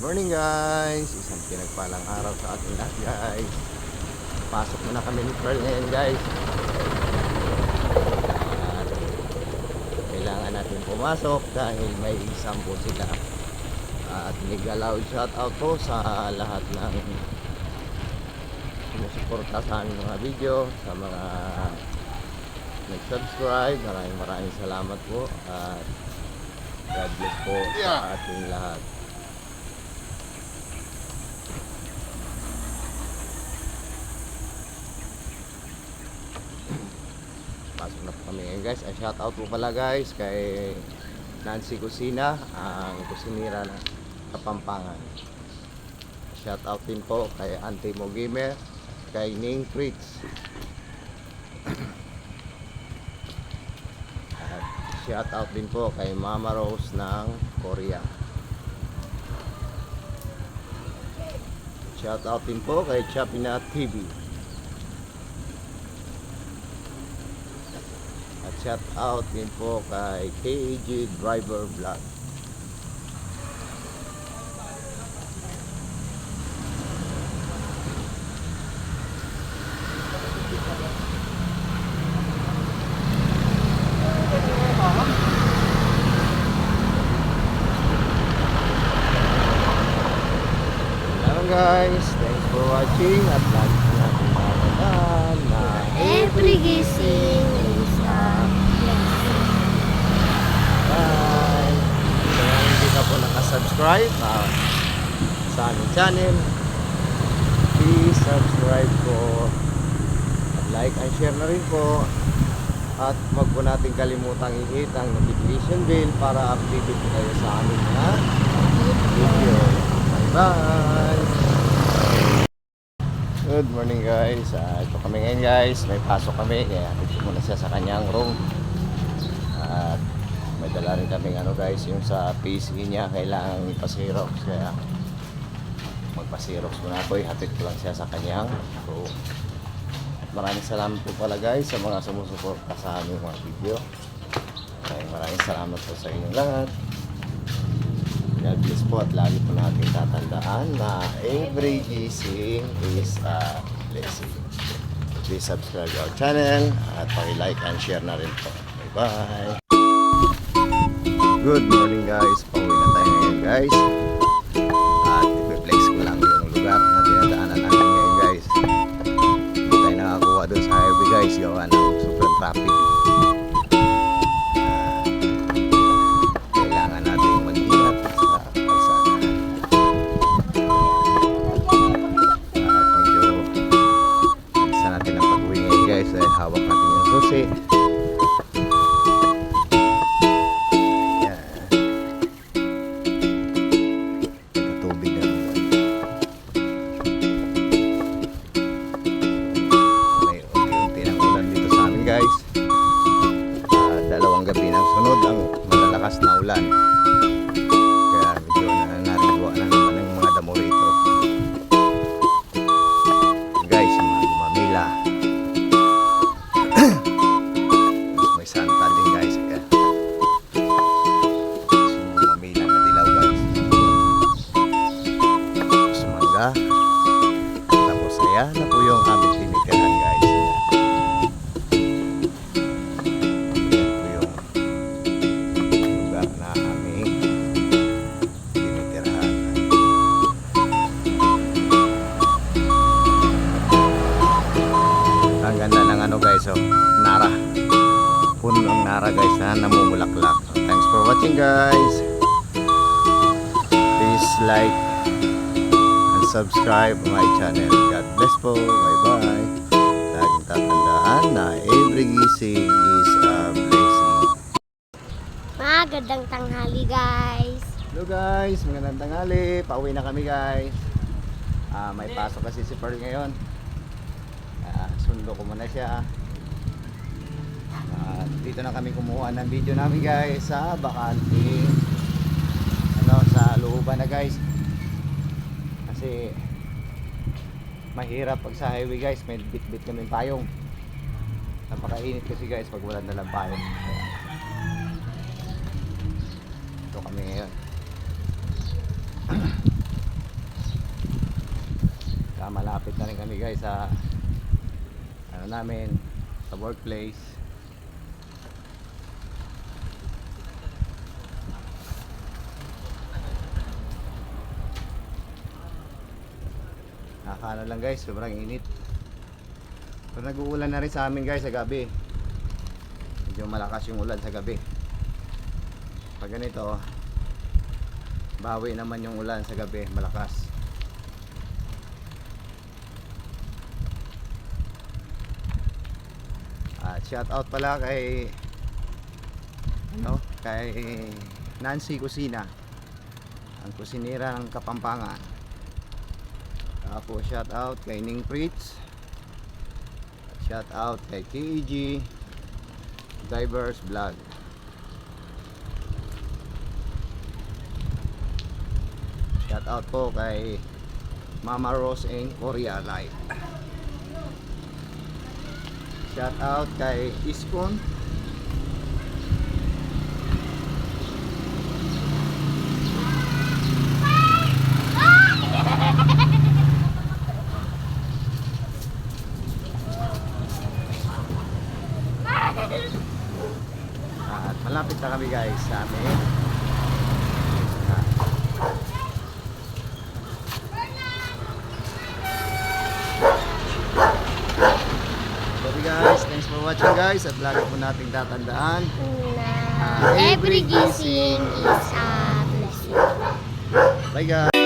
Morning guys, isang pinagpalang araw sa ating lahat guys. Pasok muna kami ni Pearl ngayon guys. At kailangan natin pumasok dahil may exam po sila. At mega loud shout out po sa lahat ng sumusuporta sa aming mga video, sa mga nag-subscribe. Maraming salamat po. At God bless po sa ating lahat. Pasok na po kami ngayon guys. Shout out po pala guys kay Nancy Kusina, ang kusinira ng Kapampangan. Shout out din po kay Auntie Mo Gamer, kay Ning Fritz. At shout out din po kay Mama Rose ng Korea. Shout out din po kay Chapina TV. At shout out din po kay KAG Driver Vlog. Hello guys, thanks for watching at lagi po natin makakandaan na Every gising is a blessing. bye! Kung hindi ka po nakasubscribe sa aming channel, please subscribe po at like and share na rin po. At wag po natin kalimutang i-hit ang notification bell para updated po kayo sa aming mga video. Bye bye! Good morning guys. Ito kami ngayon guys. May pasok kami. Kaya dito muna siya sa kanyang room. At may dala rin kami guys. Yung sa PC niya kailangan ipasirox. Kaya magpasirox muna ako. Ihatid ko lang siya sa kanyang room. Maraming salamat po pala guys sa mga sumusuporta sa aming mga video. Maraming salamat po sa inyong lahat. God bless po at lagi po natin tatandaan na every gising is a blessing. Please subscribe our channel at paki-like and share na rin po. Bye bye! Good morning guys. Pauwi na tayo ngayon guys. At i-flex ko lang yung lugar na dinadaanan natin ngayon guys. Hindi tayo nakakuha dun sa highway guys. Gawa ng super traffic. Kailangan natin mag-ingat sa kalsada. At medyo isa natin ang pag-uwi ngayon guys dahil hawak natin yung susi. Guys, dalawang gabi nang sunod ang malalakas na ulan, kaya medyo narigwa na naman ang mga damo rito guys. Mga Mamila may santa din guys, kaya Mamila na dilaw guys. Tapos mangga, tapos ayan na po yung aming tinitirahan guys. Guys, so nara, puno ang nara guys na namumulaklak. So, thanks for watching guys. Please like and subscribe my channel. God bless po. Bye bye. Laging tatandaan na every gising is a blessing. Magandang tanghali guys. Hello guys, magandang tanghali. Pauwi na kami guys. May pasok kasi si Pearl ngayon. Sundo ko muna siya. Dito na kami kumuha ng video namin guys sa bakante, sa looban na guys, kasi mahirap pag sa highway guys. May bit-bit kami payong. Napakainit kasi guys pag wala nalang payong. Ito kami ngayon. malapit na rin kami guys sa ano namin, sa workplace. Nakakaano lang guys, sobrang init. Pero nag-uulan na rin sa amin guys sa gabi. Medyo malakas yung ulan sa gabi. Pag ganito, bawi naman yung ulan sa gabi, malakas. At shout out pala kay kay Nancy Kusina, ang kusinira ng Kapampangan. Tapos shout out kay Ning Fritz. Shout out kay KEG Divers Vlog. Shout out po kay Mama Rose in Korea Live. Shout out kay Iskon. At malapit na kami guys sa amin. Sorry guys, thanks for watching guys. At lagi po nating tatandaan Na every gising is a blessing. bye guys.